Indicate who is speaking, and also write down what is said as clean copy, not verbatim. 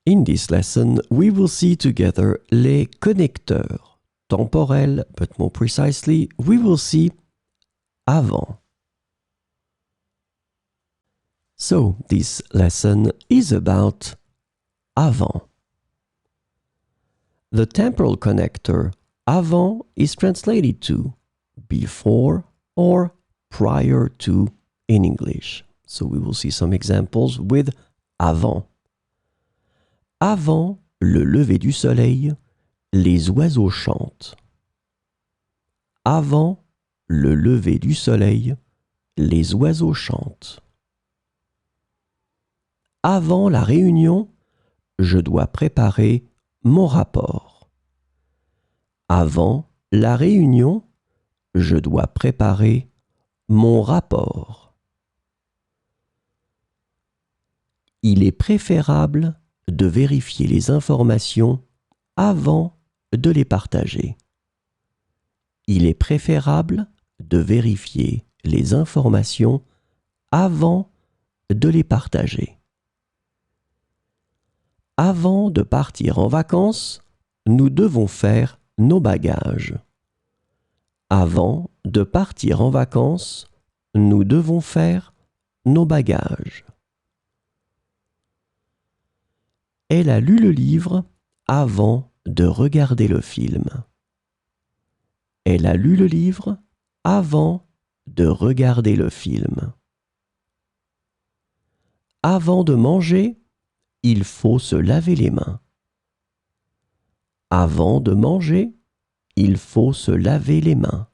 Speaker 1: In this lesson, we will see together les connecteurs temporels, but more precisely, we will see avant. So, this lesson is about avant. The temporal connector avant is translated to before or prior to in English. So we will see some examples with avant. Avant le lever du soleil, les oiseaux chantent. Avant le lever du soleil, les oiseaux chantent. Avant la réunion, je dois préparer mon rapport. Avant la réunion, je dois préparer mon rapport. Il est préférable de vérifier les informations avant de les partager. Il est préférable de vérifier les informations avant de les partager. Avant de partir en vacances, nous devons faire nos bagages. Avant de partir en vacances, nous devons faire nos bagages. Elle a lu le livre avant de regarder le film. Elle a lu le livre avant de regarder le film. Avant de manger, il faut se laver les mains. Avant de manger, il faut se laver les mains.